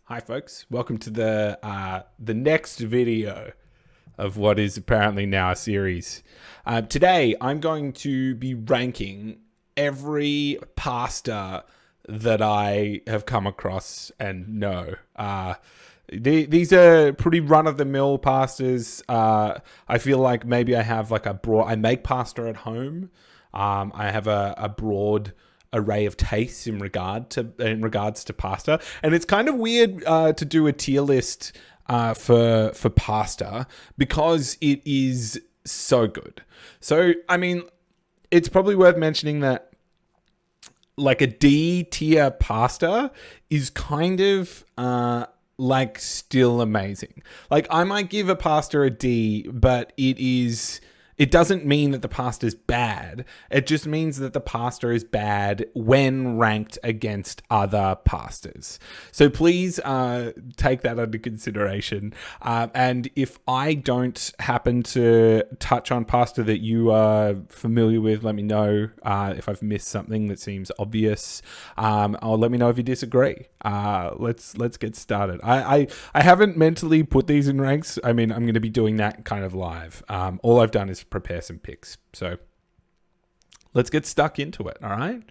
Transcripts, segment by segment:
Hi folks, welcome to the next video of what is apparently now a series. Today I'm going to be ranking every pasta that I have come across and know. These are pretty run-of-the-mill pastas. I feel like maybe I have like I make pasta at home. I have a broad array of tastes in regards to pasta, and it's kind of weird to do a tier list for pasta because it is so good. So I mean, it's probably worth mentioning that like a D tier pasta is kind of like still amazing. Like I might give a pasta a D, but it doesn't mean that the pasta is bad. It just means that the pasta is bad when ranked against other pastas. So please take that under consideration. And if I don't happen to touch on pasta that you are familiar with, let me know if I've missed something that seems obvious. Or let me know if you disagree. Let's get started. I haven't mentally put these in ranks. I mean, I'm going to be doing that kind of live. All I've done is prepare some picks. So let's get stuck into it. All right.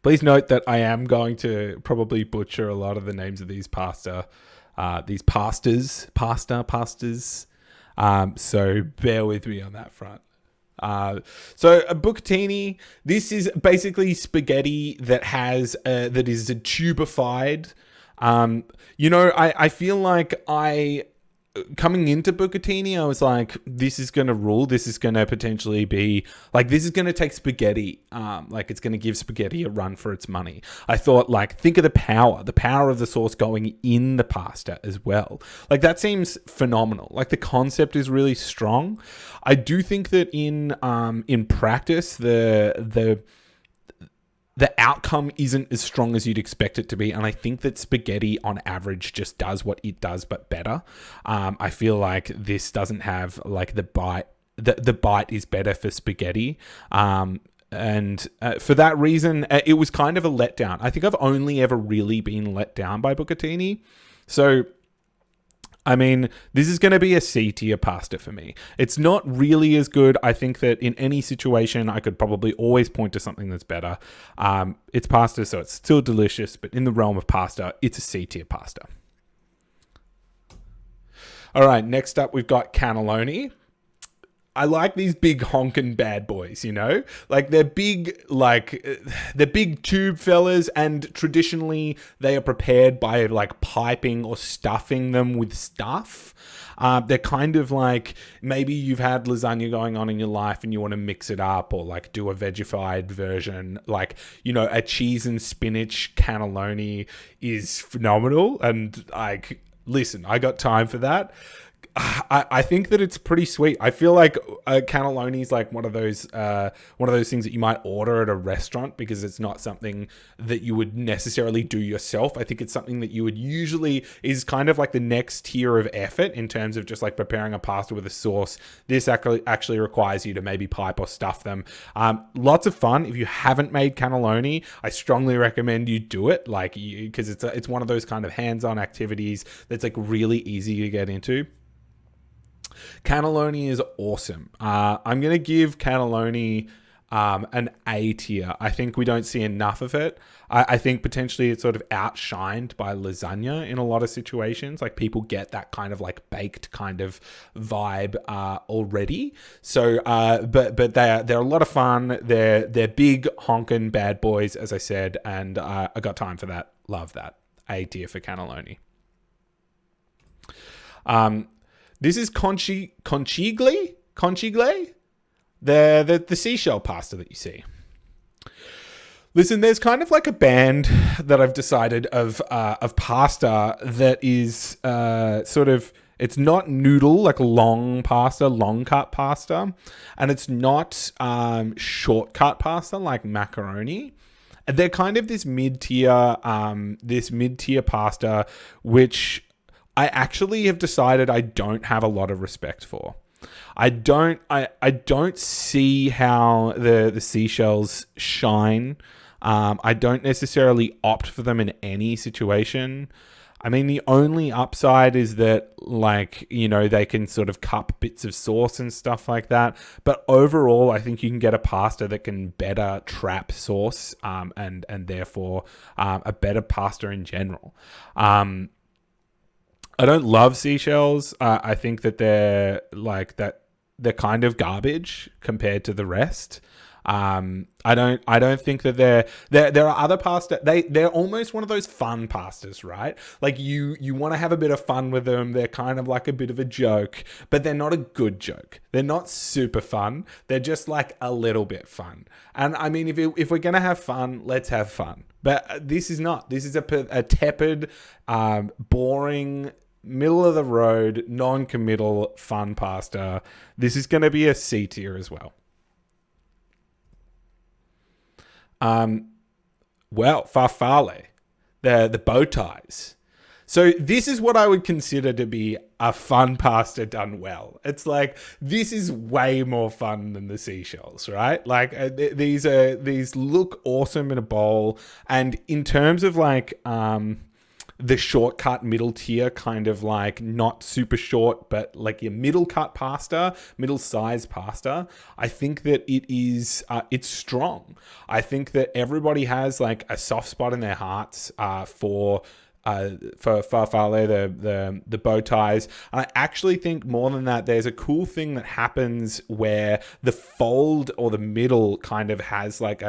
Please note that I am going to probably butcher a lot of the names of these pastas. So bear with me on that front. So a bucatini, this is basically spaghetti that has that is tubified. I feel like coming into bucatini, I was like, this is going to rule. This is going to potentially be like, this is going to take spaghetti. Like it's going to give spaghetti a run for its money. I thought like, think of the power of the sauce going in the pasta as well. Like that seems phenomenal. Like the concept is really strong. I do think that in practice, the outcome isn't as strong as you'd expect it to be. And I think that spaghetti on average just does what it does, but better. I feel like this doesn't have like the bite. The bite is better for spaghetti. And for that reason, it was kind of a letdown. I think I've only ever really been let down by bucatini. So, I mean, this is going to be a C tier pasta for me. It's not really as good. I think that in any situation, I could probably always point to something that's better. It's pasta, so it's still delicious, but in the realm of pasta, it's a C tier pasta. All right, next up, we've got cannelloni. I like these big honkin' bad boys, like they're big tube fellas, and traditionally they are prepared by like piping or stuffing them with stuff. They're kind of like, maybe you've had lasagna going on in your life and you want to mix it up or like do a vegified version. Like, a cheese and spinach cannelloni is phenomenal. And like, listen, I got time for that. I think that it's pretty sweet. I feel like cannelloni is like one of those things that you might order at a restaurant because it's not something that you would necessarily do yourself. I think it's something that you would usually is kind of like the next tier of effort in terms of just like preparing a pasta with a sauce. This actually requires you to maybe pipe or stuff them. Lots of fun. If you haven't made cannelloni, I strongly recommend you do it. Like because it's one of those kind of hands-on activities that's like really easy to get into. Cannelloni is awesome. I'm going to give cannelloni an A tier. I think we don't see enough of it. I think potentially it's sort of outshined by lasagna in a lot of situations. Like people get that kind of like baked kind of vibe already. So, but they're a lot of fun. They're big honkin' bad boys, as I said, and I got time for that. Love that. A tier for cannelloni. This is conchigle, the seashell pasta that you see. Listen, there's kind of like a band that I've decided of pasta that is sort of, it's not noodle, like long cut pasta, and it's not shortcut pasta like macaroni. They're kind of this mid-tier pasta, which I actually have decided I don't have a lot of respect for. I don't see how the seashells shine I don't necessarily opt for them in any situation. I mean, the only upside is that, like, you know, they can sort of cup bits of sauce and stuff like that. But overall, I think you can get a pasta that can better trap sauce, and therefore a better pasta in general. I don't love seashells. I think that they're kind of garbage compared to the rest. I don't think that there are other pasta. They're almost one of those fun pastas, right? Like you want to have a bit of fun with them. They're kind of like a bit of a joke, but they're not a good joke. They're not super fun. They're just like a little bit fun. And I mean, if we're gonna have fun, let's have fun. But this is not. This is a tepid, boring, middle of the road, non-committal fun pasta. This is going to be a C tier as well. Well, farfalle, the bow ties. So this is what I would consider to be a fun pasta done well. It's like, this is way more fun than the seashells, right? Like these look awesome in a bowl. And in terms of like, the shortcut middle tier, kind of like not super short, but like your middle cut pasta, middle size pasta, I think that it's strong. I think that everybody has like a soft spot in their hearts for farfalle, the bow ties. And I actually think more than that, there's a cool thing that happens where the fold or the middle kind of has like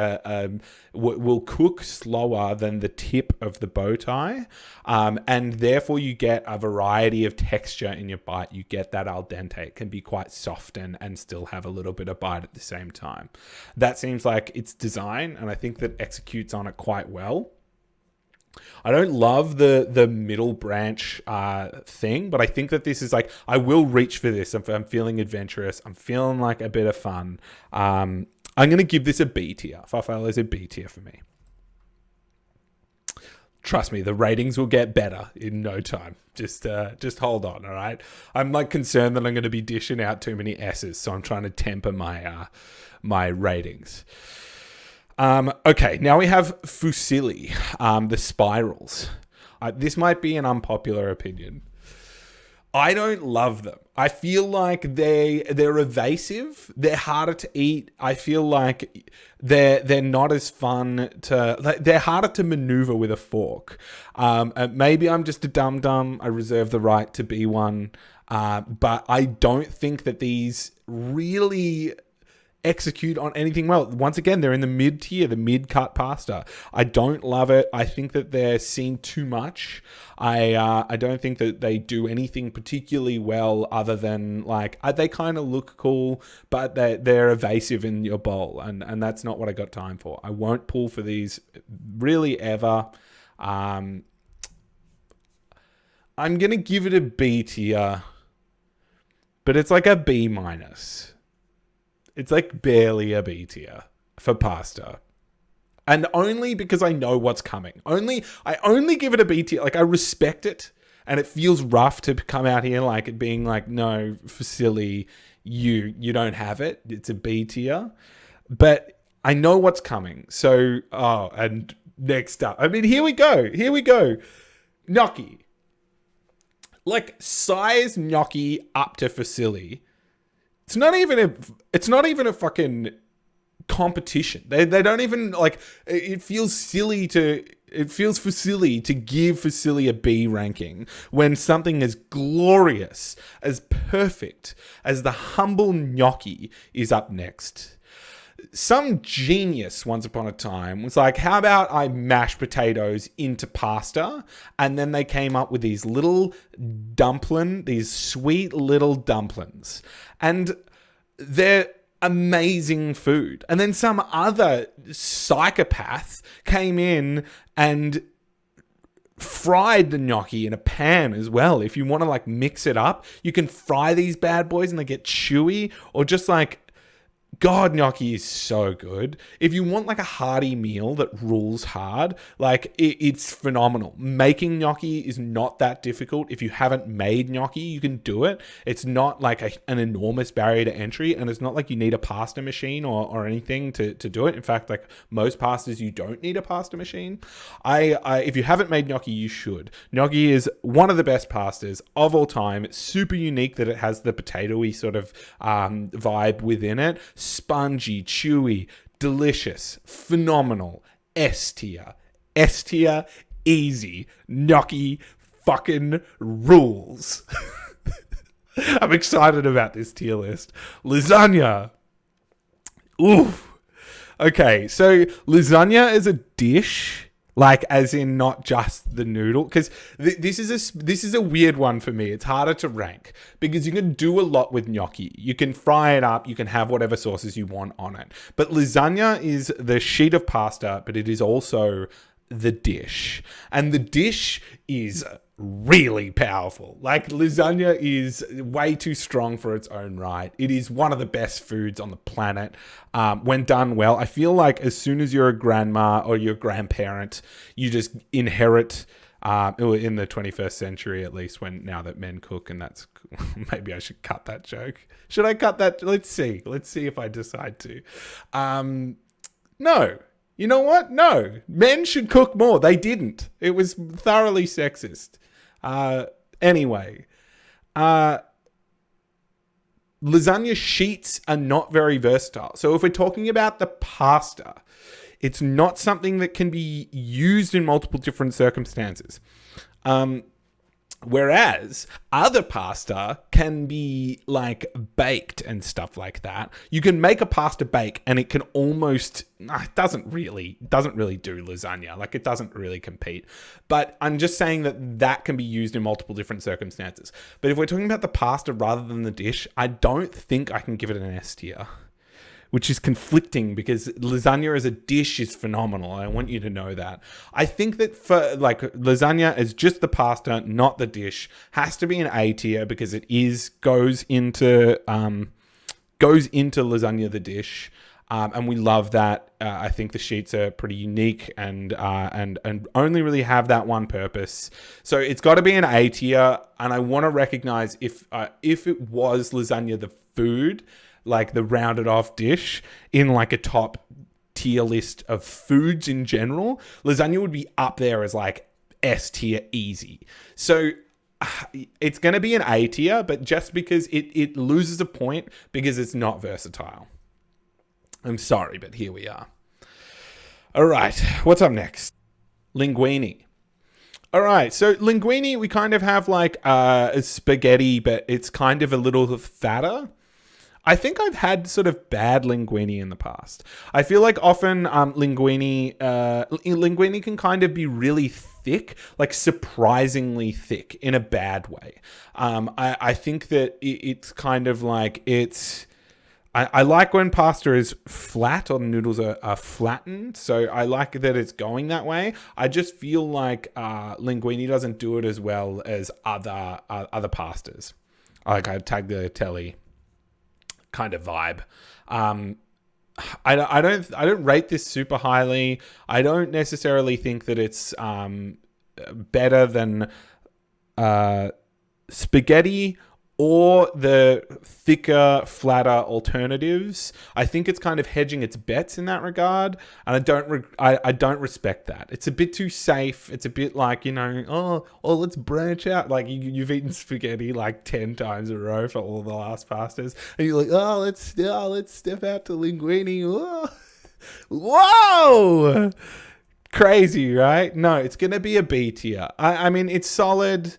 will cook slower than the tip of the bow tie. And therefore you get a variety of texture in your bite. You get that al dente. It can be quite soft and still have a little bit of bite at the same time. That seems like its design, and I think that executes on it quite well. I don't love the middle branch thing, but I think that this is like, I will reach for this if I'm feeling adventurous. I'm feeling like a bit of fun. I'm going to give this a B tier. Farfalle is a B tier for me. Trust me, the ratings will get better in no time. Just hold on, all right? I'm like concerned that I'm going to be dishing out too many S's, so I'm trying to temper my ratings. Okay, now we have fusilli, the spirals. This might be an unpopular opinion. I don't love them. I feel like they're evasive. They're harder to eat. I feel like they're not as fun they're harder to maneuver with a fork. Maybe I'm just a dum-dum. I reserve the right to be one. But I don't think that these really execute on anything well. Once again, they're in the mid tier, the mid cut pasta. I don't love it. I think that they're seen too much. I don't think that they do anything particularly well other than like they kind of look cool, but they're evasive in your bowl, and that's not what I got time for. I won't pull for these really ever. I'm gonna give it a B tier, but it's like a B minus. It's like barely a B tier for pasta. And only because I know what's coming. I only give it a B tier. Like, I respect it. And it feels rough to come out here like it being like, no, fusilli, you don't have it. It's a B tier. But I know what's coming. So, and next up. I mean, here we go. Gnocchi. Like, size gnocchi up to fusilli. It's not even a fucking competition. They don't even like. It feels silly to give fusilli a B ranking when something as glorious, as perfect as the humble gnocchi is up next. Some genius once upon a time was like, how about I mash potatoes into pasta? And then they came up with these sweet little dumplings. And they're amazing food. And then some other psychopath came in and fried the gnocchi in a pan as well. If you want to like mix it up, you can fry these bad boys and they get chewy, or just like God, gnocchi is so good. If you want like a hearty meal that rules hard, like it's phenomenal. Making gnocchi is not that difficult. If you haven't made gnocchi, you can do it. It's not like an enormous barrier to entry, and it's not like you need a pasta machine or anything to do it. In fact, like most pastas, you don't need a pasta machine. If you haven't made gnocchi, you should. Gnocchi is one of the best pastas of all time. It's super unique that it has the potatoey sort of vibe within it. Spongy, chewy, delicious, phenomenal. S tier. S tier, easy. Gnocchi fucking rules. I'm excited about this tier list. Lasagna. Oof. Okay, so lasagna is a dish. Like, as in not just the noodle, because this is a weird one for me. It's harder to rank because you can do a lot with gnocchi. You can fry it up. You can have whatever sauces you want on it. But lasagna is the sheet of pasta, but it is also the dish. And the dish is really powerful. Like, lasagna is way too strong for its own right. It is one of the best foods on the planet. When done well, I feel like as soon as you're a grandma or you're a grandparent, you just inherit, in the 21st century at least, now that men cook, and that's, maybe I should cut that joke. Should I cut that? Let's see if I decide to. No. You know what? No. Men should cook more. They didn't. It was thoroughly sexist. Anyway. Lasagna sheets are not very versatile. So if we're talking about the pasta, it's not something that can be used in multiple different circumstances. Whereas other pasta can be like baked and stuff like that. You can make a pasta bake and it can almost, it doesn't really do lasagna. Like, it doesn't really compete. But I'm just saying that can be used in multiple different circumstances. But if we're talking about the pasta rather than the dish, I don't think I can give it an S tier, which is conflicting because lasagna as a dish is phenomenal. I want you to know that. I think that for like lasagna as just the pasta, not the dish, has to be an A tier because it goes into lasagna the dish, and we love that. I think the sheets are pretty unique and only really have that one purpose. So it's got to be an A tier, and I want to recognize if it was lasagna the food, like the rounded off dish in like a top tier list of foods in general, lasagna would be up there as like S tier easy. So it's going to be an A tier, but just because it loses a point because it's not versatile. I'm sorry, but here we are. All right. What's up next? Linguine. All right. So linguine, we kind of have like a spaghetti, but it's kind of a little fatter. I think I've had sort of bad linguine in the past. I feel like often linguine can kind of be really thick, like surprisingly thick in a bad way. I think that it's kind of like I like when pasta is flat or the noodles are flattened. So I like that it's going that way. I just feel like linguine doesn't do it as well as other pastas. Like I tagliatelle kind of vibe. I don't rate this super highly. I don't necessarily think that it's better than spaghetti or the thicker, flatter alternatives. I think it's kind of hedging its bets in that regard, and I don't respect that. It's a bit too safe. It's a bit like, oh, let's branch out. Like you've eaten spaghetti like 10 times in a row for all the last pastas, and you're like, oh, let's step out to linguine. Whoa, whoa, crazy, right? No, it's gonna be a B tier. I mean, it's solid.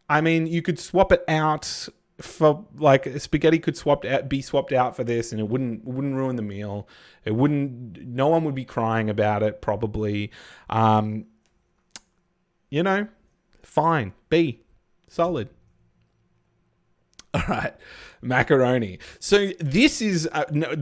I mean, you could swap it out for like spaghetti could be swapped out for this, and it wouldn't ruin the meal. No one would be crying about it probably. Fine. B, solid. All right, macaroni. So this is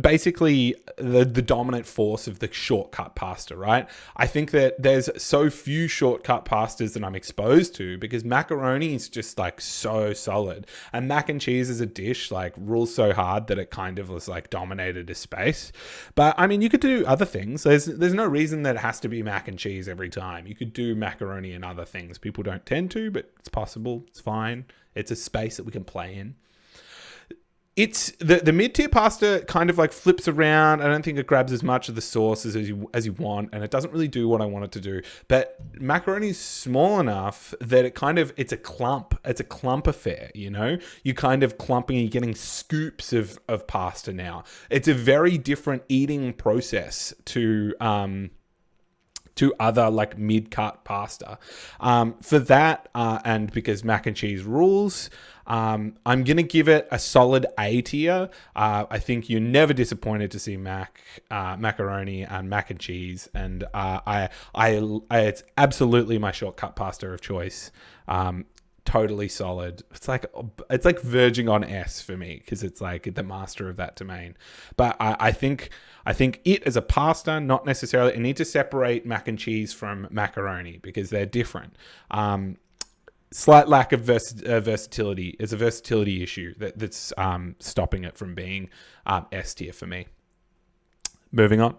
basically the dominant force of the shortcut pasta, right? I think that there's so few shortcut pastas that I'm exposed to because macaroni is just like so solid, and mac and cheese as a dish like rules so hard that it kind of was like dominated a space. But I mean, you could do other things. There's no reason that it has to be mac and cheese every time. You could do macaroni and other things. People don't tend to, but it's possible. It's fine. It's a space that we can play in. It's the mid-tier pasta kind of like flips around. I don't think it grabs as much of the sauce as you want, and it doesn't really do what I want it to do. But macaroni is small enough that it's a clump. It's a clump affair, you know? You kind of clumping, you're getting scoops of pasta now. It's a very different eating process to other like mid-cut pasta. For that, and because mac and cheese rules, I'm going to give it a solid A tier. I think you're never disappointed to see macaroni and mac and cheese. And it's absolutely my shortcut pasta of choice. Totally solid. It's like verging on S for me because it's like the master of that domain. But I think it as a pasta, not necessarily. I need to separate mac and cheese from macaroni because they're different. Slight lack of versatility. It's a versatility issue that's stopping it from being S tier for me. Moving on.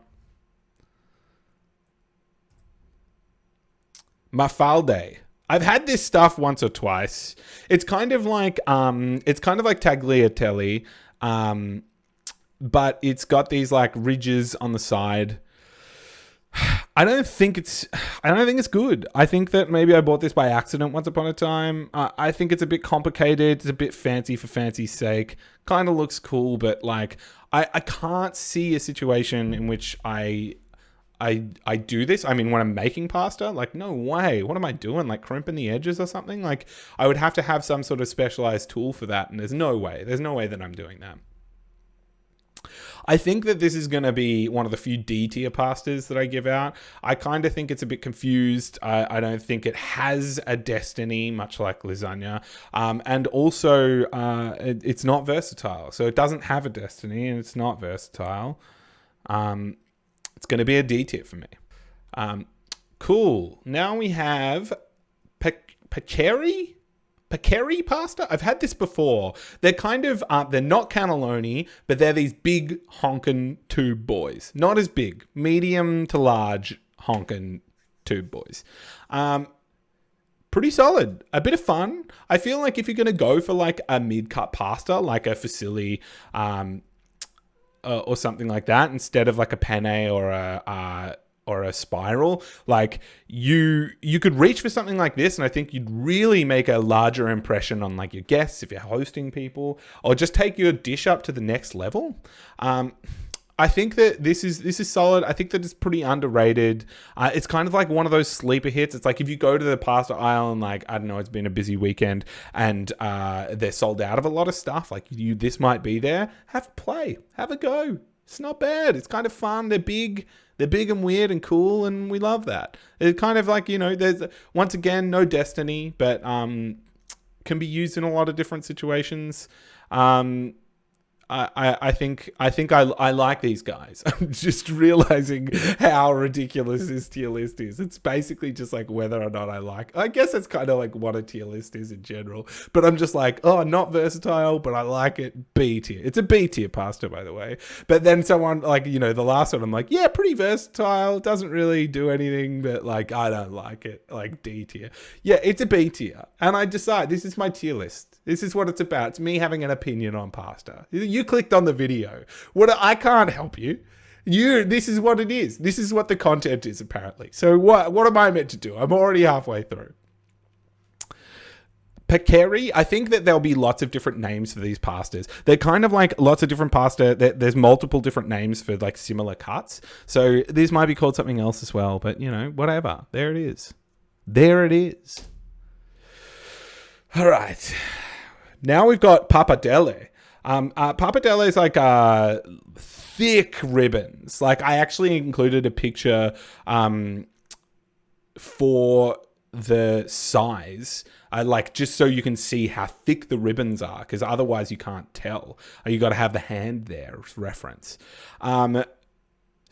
Mafalde. I've had this stuff once or twice. It's kind of like tagliatelle, but it's got these like ridges on the side. I don't think it's good. I think that maybe I bought this by accident once upon a time. I think it's a bit complicated. It's a bit fancy for fancy's sake. Kind of looks cool, but like I can't see a situation in which I do this. I mean, when I'm making pasta, like, no way. What am I doing? Like crimping the edges or something? Like I would have to have some sort of specialized tool for that. And there's no way that I'm doing that. I think that this is going to be one of the few D tier pastas that I give out. I kind of think it's a bit confused. I don't think it has a destiny, much like lasagna. And also, it's not versatile. So it doesn't have a destiny and it's not versatile. It's going to be a D tier for me. Cool. Now we have Peceri pasta. I've had this before. They're kind of, they're not cannelloni, but they're these big honkin' tube boys. Not as big, medium to large honkin' tube boys. Pretty solid. A bit of fun. I feel like if you're going to go for like a mid-cut pasta, like a fusilli, or something like that, instead of like a penne or a spiral, like you could reach for something like this, and I think you'd really make a larger impression on like your guests if you're hosting people, or just take your dish up to the next level. I think that this is solid. I think that it's pretty underrated. It's kind of like one of those sleeper hits. It's like if you go to the pasta aisle and like, I don't know, it's been a busy weekend and they're sold out of a lot of stuff. Like this might be there. Have a play. Have a go. It's not bad. It's kind of fun. They're big and weird and cool, and we love that. It's kind of like, you know, there's once again no destiny, but can be used in a lot of different situations. I think I like these guys. I'm just realizing how ridiculous this tier list is. It's basically just like whether or not I like. I guess it's kind of like what a tier list is in general. But I'm just like, oh, not versatile, but I like it. B tier. It's a B tier pasta, by the way. But then someone like, you know, the last one, I'm like, yeah, pretty versatile. Doesn't really do anything, but like I don't like it. Like D tier. Yeah, it's a B tier. And I decide this is my tier list. This is what it's about. It's me having an opinion on pasta. You clicked on the video. I can't help you. This is what it is. This is what the content is, apparently. So what am I meant to do? I'm already halfway through. Peceri, I think that there'll be lots of different names for these pastas. They're kind of like lots of different pasta. There's multiple different names for like similar cuts. So these might be called something else as well. But, you know, whatever. There it is. There it is. All right. Now we've got pappardelle. Pappardelle is like thick ribbons. Like I actually included a picture for the size, like just so you can see how thick the ribbons are, because otherwise you can't tell. You got to have the hand there as reference.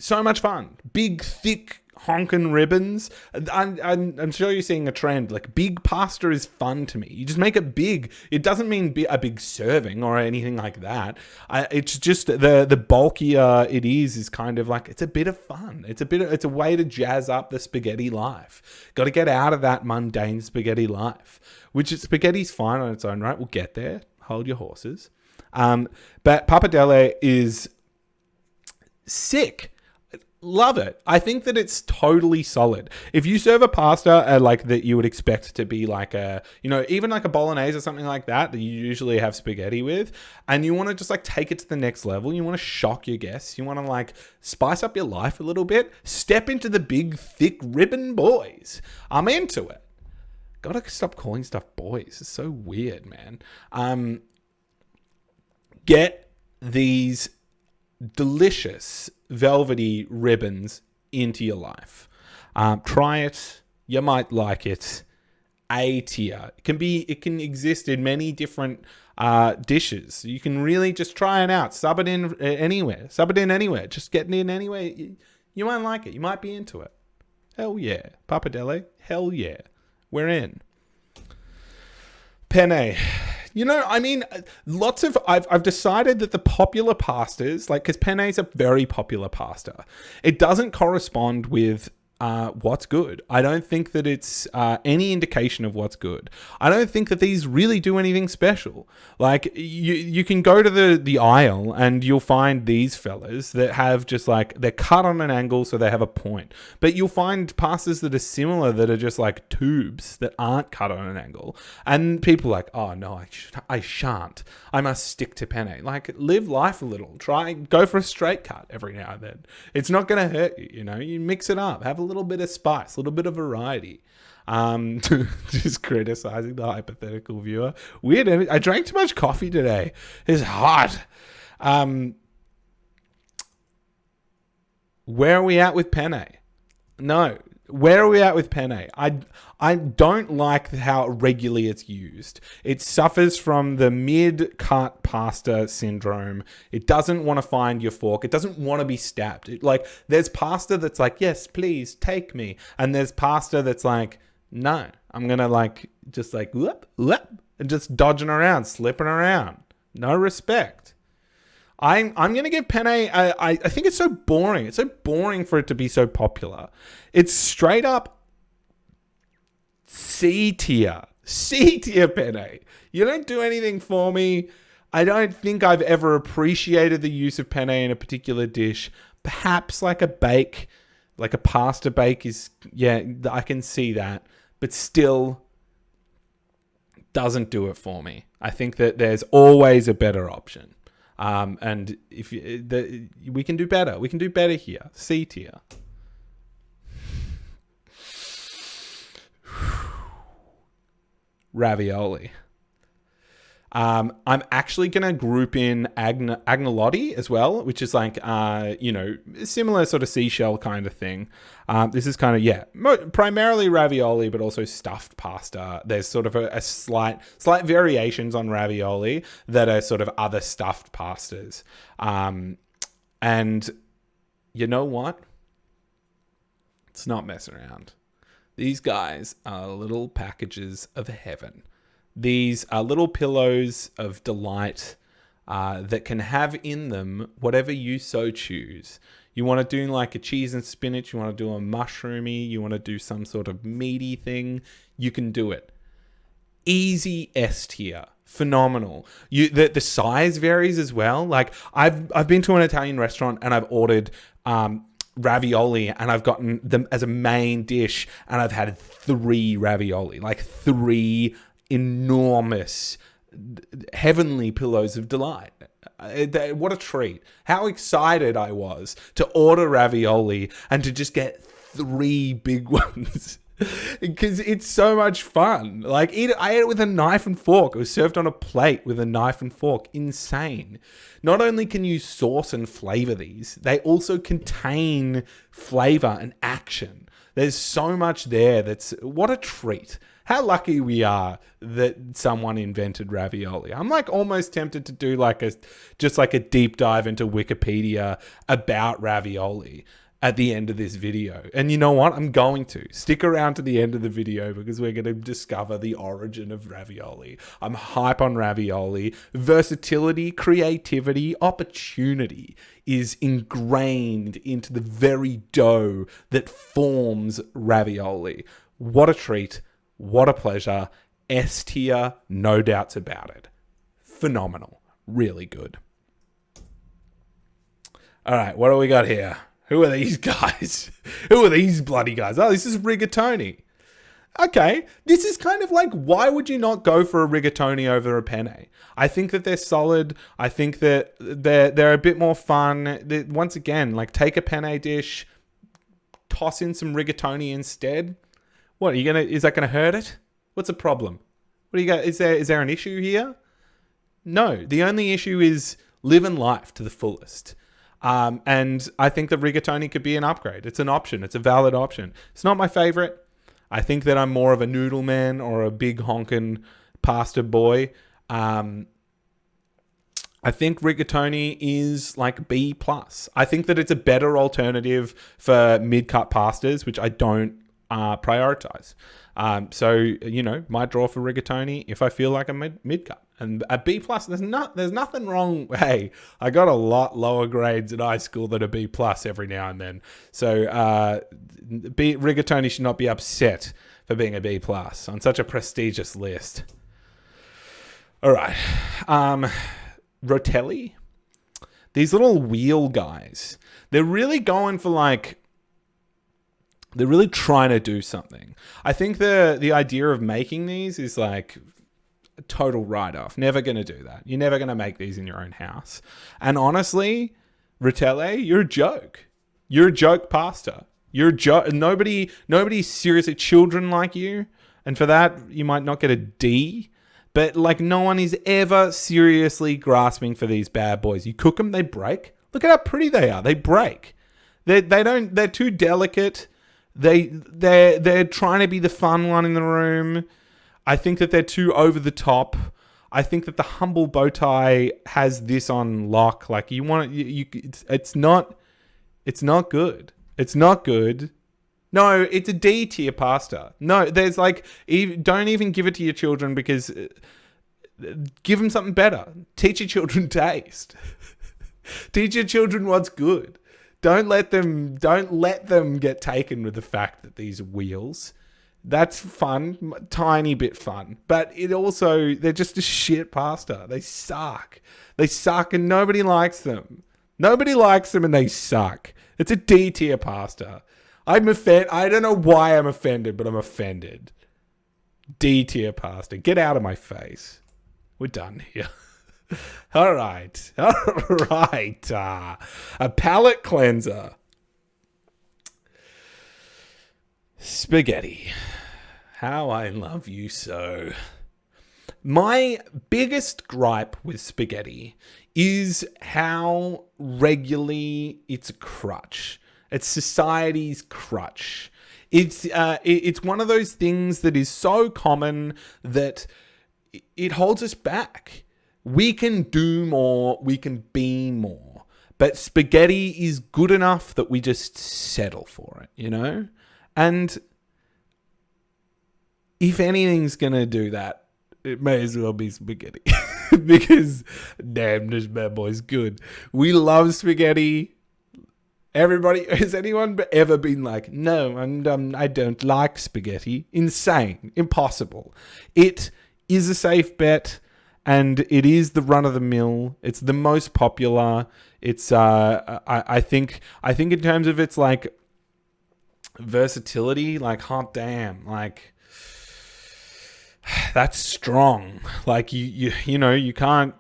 So much fun. Big, thick, honking ribbons. I'm sure you're seeing a trend. Like, big pasta is fun to me. You just make it big. It doesn't mean a big serving or anything like that. It's just the bulkier it is kind of like, it's a bit of fun. It's a way to jazz up the spaghetti life. Got to get out of that mundane spaghetti life, which spaghetti's fine on its own, right? We'll get there. Hold your horses. But pappardelle is sick. Love it. I think that it's totally solid. If you serve a pasta like that you would expect to be like a, even like a bolognese or something like that you usually have spaghetti with, and you want to just like take it to the next level, you want to shock your guests, you want to like spice up your life a little bit, step into the big, thick ribbon boys. I'm into it. Gotta stop calling stuff boys. It's so weird, man. Get these delicious velvety ribbons into your life. Try it. You might like it. A tier. It can exist in many different dishes. You can really just try it out. Sub it in anywhere. Just get it in anywhere. You might like it. You might be into it. Hell yeah. Pappardelle. Hell yeah. We're in. Penne. I've decided that the popular pastas, like, because penne is a very popular pasta, it doesn't correspond with what's good. I don't think that it's any indication of what's good. I don't think that these really do anything special. Like, you can go to the aisle and you'll find these fellas that have just like, they're cut on an angle so they have a point. But you'll find pastas that are similar that are just like tubes that aren't cut on an angle. And people are like, oh no, I shan't. I must stick to penne. Like, live life a little. Go for a straight cut every now and then. It's not going to hurt you, You mix it up. Have a little bit of spice, a little bit of variety. Just criticizing the hypothetical viewer. Weird. I drank too much coffee today. It's hot. Where are we at with penne? No. Where are we at with penne? I don't like how regularly it's used. It suffers from the mid-cut pasta syndrome. It doesn't want to find your fork. It doesn't want to be stabbed. There's pasta that's like, yes, please, take me. And there's pasta that's like, no, I'm going to just whoop, whoop, and just dodging around, slipping around. No respect. I'm going to give penne, I think it's so boring. It's so boring for it to be so popular. It's straight up C tier penne. You don't do anything for me. I don't think I've ever appreciated the use of penne in a particular dish. Perhaps like a bake, like a pasta bake is, yeah, I can see that. But still doesn't do it for me. I think that there's always a better option. And we can do better. We can do better here. C tier. Ravioli. I'm actually going to group in agnolotti as well, which is like, similar sort of seashell kind of thing. This is kind of, primarily ravioli, but also stuffed pasta. There's sort of a slight variations on ravioli that are sort of other stuffed pastas. And you know what? It's not messing around. These guys are little packages of heaven. These are little pillows of delight that can have in them whatever you so choose. You want to do like a cheese and spinach, you want to do a mushroomy, you want to do some sort of meaty thing, you can do it. Easy S tier. Phenomenal. The size varies as well. Like I've been to an Italian restaurant and I've ordered ravioli and I've gotten them as a main dish and I've had 3 ravioli, like 3 enormous heavenly pillows of delight. What a treat. How excited I was to order ravioli and to just get 3 big ones. Because it's so much fun. Like, I ate it with a knife and fork. It was served on a plate with a knife and fork. Insane. Not only can you sauce and flavor these, they also contain flavor and action. There's so much there. What a treat. How lucky we are that someone invented ravioli. I'm like almost tempted to do just like a deep dive into Wikipedia about ravioli at the end of this video. And you know what? I'm going to stick around to the end of the video because we're going to discover the origin of ravioli. I'm hype on ravioli. Versatility, creativity, opportunity is ingrained into the very dough that forms ravioli. What a treat. What a pleasure. S tier, no doubts about it. Phenomenal. Really good. All right, what do we got here? Who are these guys? Who are these bloody guys? Oh, this is rigatoni. Okay, this is kind of like, why would you not go for a rigatoni over a penne? I think that they're solid. I think that they're a bit more fun. Once again, like take a penne dish, toss in some rigatoni instead. What, is that gonna hurt it? What's the problem? What do you got? Is there an issue here? No, the only issue is living life to the fullest. And I think that rigatoni could be an upgrade. It's an option. It's a valid option. It's not my favorite. I think that I'm more of a noodle man or a big honkin' pasta boy. I think rigatoni is like B+. I think that it's a better alternative for mid-cut pastas, which I don't prioritize. So, might draw for rigatoni if I feel like a mid-cut. And at B+, there's nothing wrong. Hey, I got a lot lower grades at high school than a B+ every now and then. So rigatoni should not be upset for being a B+ on such a prestigious list. All right. Rotelli. These little wheel guys. They're really going for they're really trying to do something. I think the idea of making these is like a total write-off. Never going to do that. You're never going to make these in your own house. And honestly, Rotelli, you're a joke. You're a joke pasta. You're a joke. Nobody seriously, children like you, and for that, you might not get a D, but like no one is ever seriously grasping for these bad boys. You cook them, they break. Look at how pretty they are. They break. They're too delicate. They're trying to be the fun one in the room. I think that they're too over the top. I think that the humble bow tie has this on lock. Like it's not good. It's not good. No, it's a D tier pasta. No, there's don't even give it to your children because give them something better. Teach your children taste. Teach your children what's good. Don't let them get taken with the fact that these wheels. That's fun, tiny bit fun. But they're just a shit pasta. They suck. They suck and nobody likes them. Nobody likes them and they suck. It's a D tier pasta. I'm offended. I don't know why I'm offended, but I'm offended. D tier pasta. Get out of my face. We're done here. All right. A palate cleanser. Spaghetti. How I love you so. My biggest gripe with spaghetti is how regularly it's a crutch. It's society's crutch. It's one of those things that is so common that it holds us back. We can do more. We can be more. But spaghetti is good enough that we just settle for it, And if anything's going to do that, it may as well be spaghetti. Because, damn, this bad boy's good. We love spaghetti. Everybody, has anyone ever been like, no, I don't like spaghetti? Insane. Impossible. It is a safe bet. And it is the run of the mill. It's the most popular. It's I think in terms of its versatility, hot damn, that's strong. You can't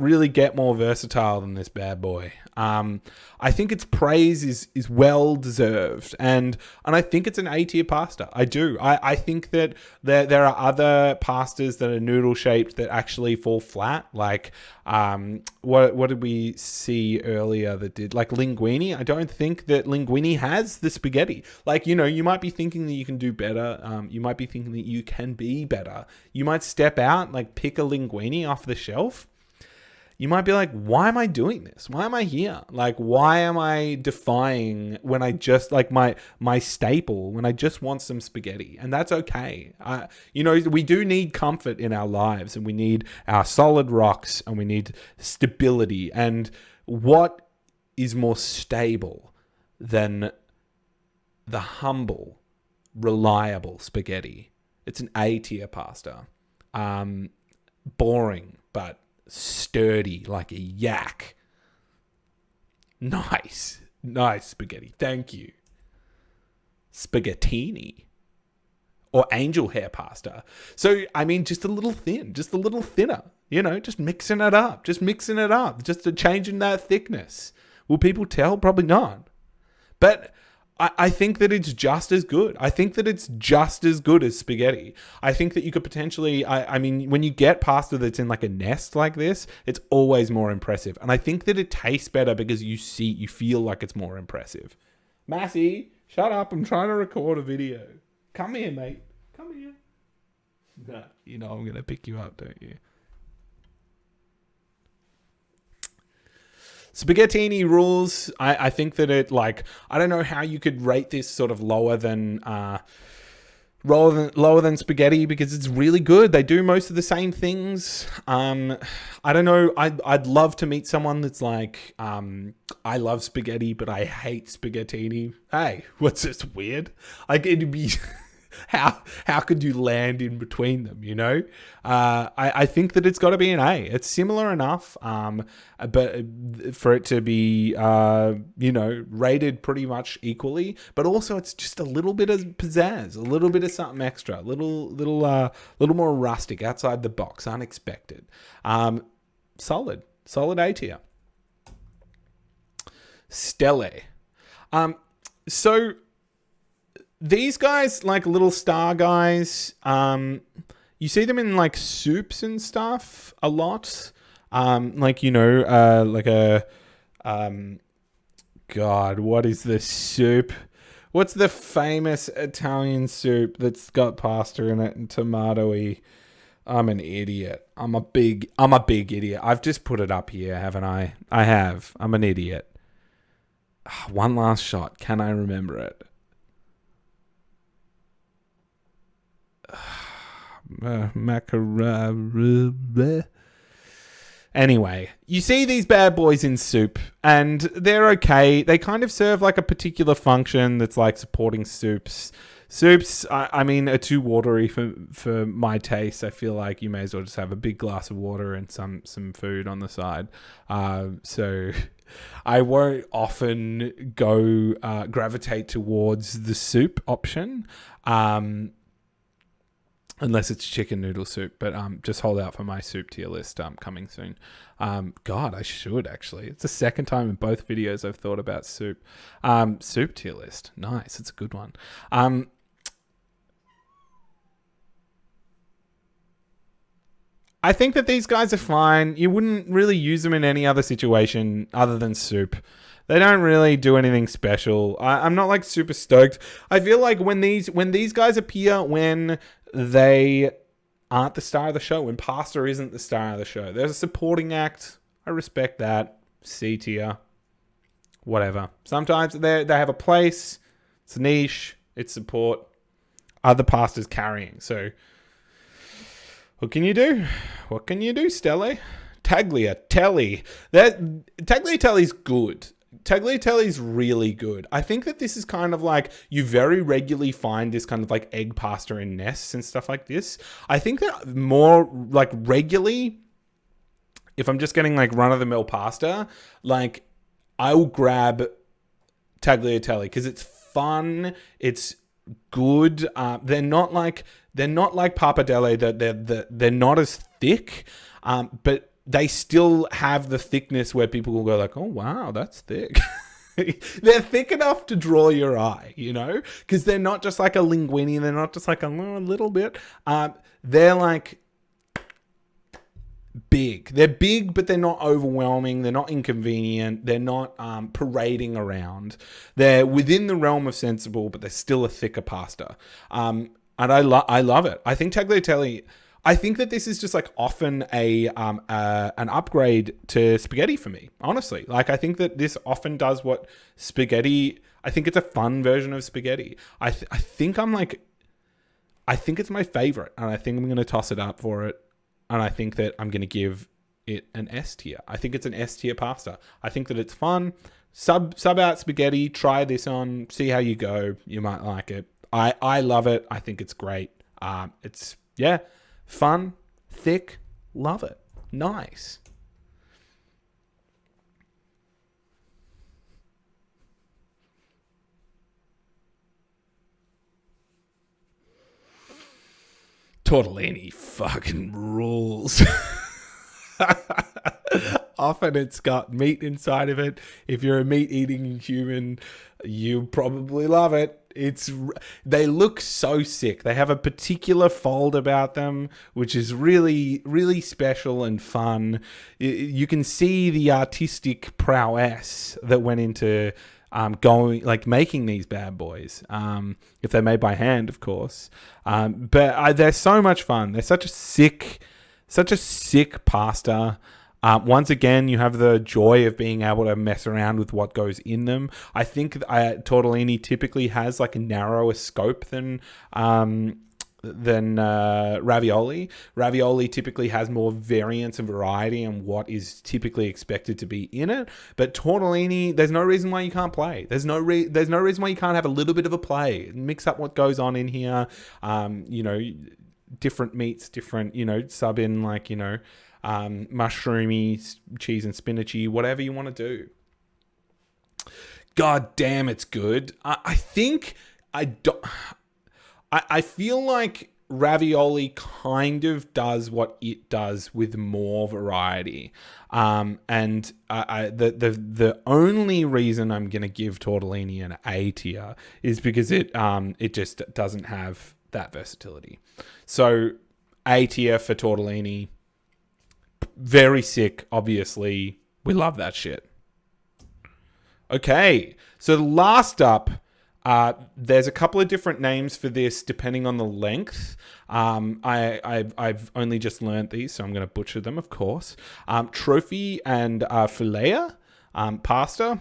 really get more versatile than this bad boy. I think its praise is well deserved, and I think it's an A tier pasta. I do. I think that there are other pastas that are noodle shaped that actually fall flat. Like what did we see earlier that did, like linguine? I don't think that linguine has the spaghetti. Like, you might be thinking that you can do better. You might be thinking that you can be better. You might step out, like pick a linguine off the shelf. You might be like, why am I doing this? Why am I here? Like, why am I defying when I just, like, my staple, when I just want some spaghetti? And that's okay. We do need comfort in our lives, and we need our solid rocks, and we need stability. And what is more stable than the humble, reliable spaghetti? It's an A tier pasta. Boring, but sturdy like a yak. Nice spaghetti. Thank you. Spaghettini. Or angel hair pasta. So, just a little thin, just a little thinner. Just mixing it up. Just changing that thickness. Will people tell? Probably not. But I think that it's just as good. I think that it's just as good as spaghetti. I think that you could potentially, when you get pasta that's in like a nest like this, it's always more impressive. And I think that it tastes better because you feel like it's more impressive. Massey, shut up. I'm trying to record a video. Come here, mate. Come here. No, I'm going to pick you up, don't you? Spaghettini rules. I think that it, like, I don't know how you could rate this sort of lower than spaghetti, because it's really good. They do most of the same things. I don't know. I'd love to meet someone that's like, I love spaghetti, but I hate spaghettini. Hey, what's this weird? Like, it'd be how could you land in between them, I think that it's got to be an A. It's similar enough, but for it to be, rated pretty much equally, but also it's just a little bit of pizzazz, a little bit of something extra, a little more rustic, outside the box, unexpected. Solid A tier. Stelle. So these guys, like little star guys, you see them in like soups and stuff a lot. God, what is the soup? What's the famous Italian soup that's got pasta in it and tomatoey? I'm an idiot. I'm a big idiot. I've just put it up here, haven't I? I have. I'm an idiot. One last shot. Can I remember it? Anyway, you see these bad boys in soup, and they're okay. They kind of serve like a particular function that's like supporting soups. Soups, are too watery for my taste. I feel like you may as well just have a big glass of water and some food on the side. So I won't often go gravitate towards the soup option. Unless it's chicken noodle soup, but just hold out for my soup tier list coming soon. God, I should actually. It's the second time in both videos I've thought about soup. Soup tier list. Nice. It's a good one. I think that these guys are fine. You wouldn't really use them in any other situation other than soup. They don't really do anything special. I'm not like super stoked. I feel like when these guys appear, when they aren't the star of the show, when pasta isn't the star of the show, there's a supporting act. I respect that. C tier. Whatever. Sometimes they have a place. It's niche. It's support. Other pasta's carrying. So what can you do? What can you do, Stelle? Tagliatelle. Tagliatelle's good. Tagliatelle's really good. I think that this is kind of like, you very regularly find this kind of like egg pasta in nests and stuff like this. I think that more like regularly, if I'm just getting like run-of-the-mill pasta, like I will grab tagliatelle because it's fun. It's good. They're not like pappardelle. They're not as thick. But they still have the thickness where people will go like, oh, wow, that's thick. They're thick enough to draw your eye, you know, because they're not just like a linguine. They're not just like a little bit. They're like big. They're big, but they're not overwhelming. They're not inconvenient. They're not parading around. They're within the realm of sensible, but they're still a thicker pasta. And I love it. I think tagliatelle. I think that this is just like often an upgrade to spaghetti for me, honestly. Like, I think that this often does what spaghetti. I think it's a fun version of spaghetti. I think it's my favorite, and I think I'm going to toss it up for it. And I think that I'm going to give it an S tier. I think it's an S tier pasta. I think that it's fun. Sub out spaghetti. Try this on. See how you go. You might like it. I love it. I think it's great. It's fun, thick. Love it. Nice. Tortellini fucking rules. Often it's got meat inside of it. If you're a meat-eating human, you probably love it. They look so sick. They have a particular fold about them, which is really, really special and fun. You can see the artistic prowess that went into making these bad boys. If they're made by hand, of course. But they're so much fun. They're such a sick pasta. Once again, you have the joy of being able to mess around with what goes in them. I think tortellini typically has like a narrower scope than ravioli. Ravioli typically has more variance and variety and what is typically expected to be in it. But tortellini, there's no reason why you can't play. There's no reason why you can't have a little bit of a play. Mix up what goes on in here. Different meats, different, sub in like, mushroomy, cheese and spinachy, whatever you want to do. God damn, it's good. I feel like ravioli kind of does what it does with more variety. The only reason I'm going to give tortellini an A tier is because it just doesn't have that versatility. So A tier for tortellini. Very sick, obviously. We love that shit. Okay, so last up, there's a couple of different names for this depending on the length. I've only just learned these, so I'm going to butcher them, of course. Trophy and filea pasta.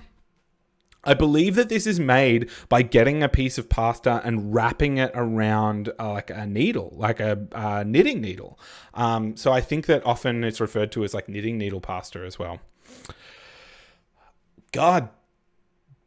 I believe that this is made by getting a piece of pasta and wrapping it around like a needle, like a knitting needle. So I think that often it's referred to as like knitting needle pasta as well. God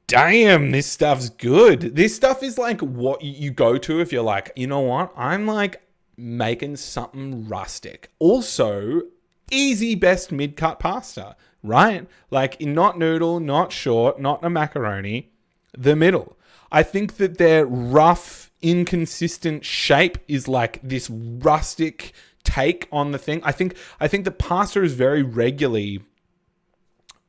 damn, this stuff's good. This stuff is like what you go to if you're like, you know what? I'm like making something rustic. Also, easy best mid-cut pasta. Right? Like not noodle, not short, not a macaroni, the middle. I think that their rough, inconsistent shape is like this rustic take on the thing. I think the pasta is very regularly,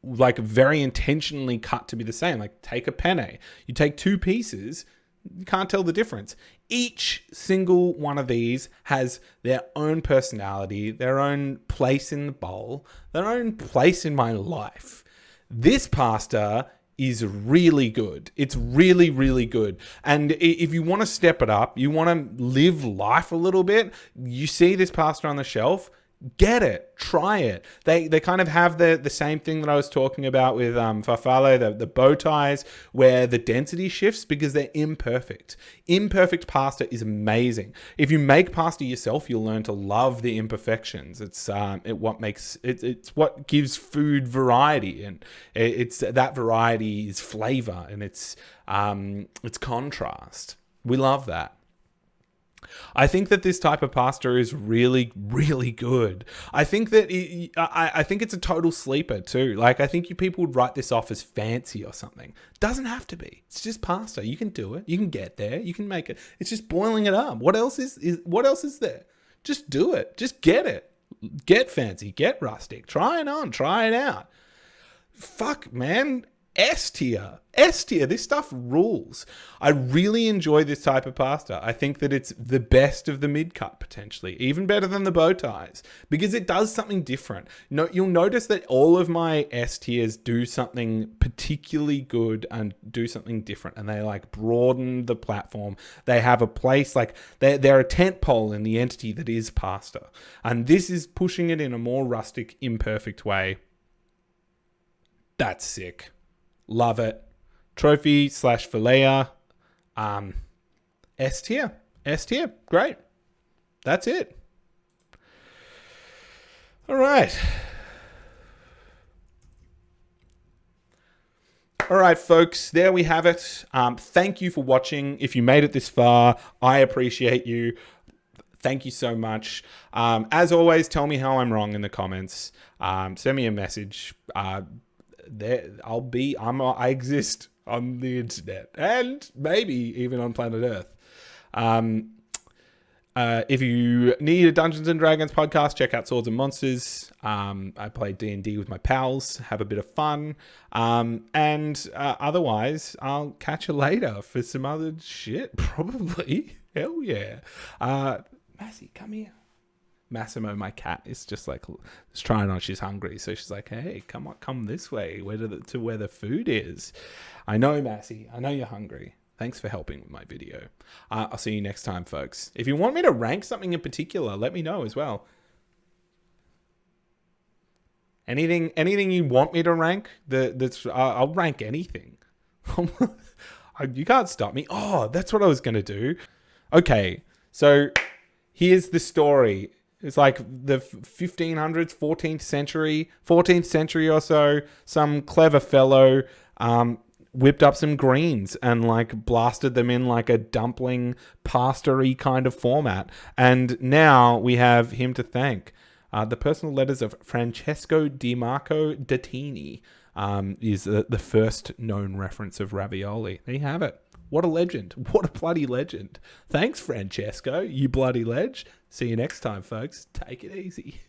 like very intentionally cut to be the same. Like take a penne. You take two pieces, you can't tell the difference. Each single one of these has their own personality, their own place in the bowl, their own place in my life. This pasta is really good. It's really, really good. And if you want to step it up, you want to live life a little bit, you see this pasta on the shelf, get it, try it. They kind of have the same thing that I was talking about with farfalle, the bow ties, where the density shifts because they're imperfect. Imperfect pasta is amazing. If you make pasta yourself, you'll learn to love the imperfections. It's what gives food variety, and it's that variety is flavor and it's contrast. We love that. I think that this type of pasta is really, really good. I think that I think it's a total sleeper too. Like I think people would write this off as fancy or something. Doesn't have to be. It's just pasta. You can do it. You can get there. You can make it. It's just boiling it up. What else is there? Just do it. Just get it. Get fancy, get rustic, try it on, try it out. Fuck, man. S tier. S tier. This stuff rules. I really enjoy this type of pasta. I think that it's the best of the mid-cut, potentially. Even better than the bow ties. Because it does something different. No, you'll notice that all of my S tiers do something particularly good and do something different. And they like broaden the platform. They have a place, like they're a tent pole in the entity that is pasta. And this is pushing it in a more rustic, imperfect way. That's sick. Love it. Trophy / Filea. S tier. S tier. Great. That's it. All right. All right, folks. There we have it. Thank you for watching. If you made it this far, I appreciate you. Thank you so much. As always, tell me how I'm wrong in the comments. Send me a message. I exist on the internet and maybe even on planet Earth. If you need a Dungeons and Dragons podcast, check out Swords and Monsters. I play D&D with my pals, have a bit of fun. Otherwise, I'll catch you later for some other shit, probably. Hell yeah. Massey, come here. Massimo, my cat, is just like trying on. She's hungry, so she's like, "Hey, come on, come this way, to where the food is." I know, Massey. I know you're hungry. Thanks for helping with my video. I'll see you next time, folks. If you want me to rank something in particular, let me know as well. Anything you want me to rank? I'll rank anything. You can't stop me. Oh, that's what I was gonna do. Okay, so here's the story. It's like the 1500s, 14th century or so. Some clever fellow whipped up some greens and like blasted them in like a dumpling pasta-y kind of format. And now we have him to thank. The personal letters of Francesco Di Marco Dattini is the first known reference of ravioli. There you have it. What a legend. What a bloody legend. Thanks, Francesco, you bloody ledge. See you next time, folks. Take it easy.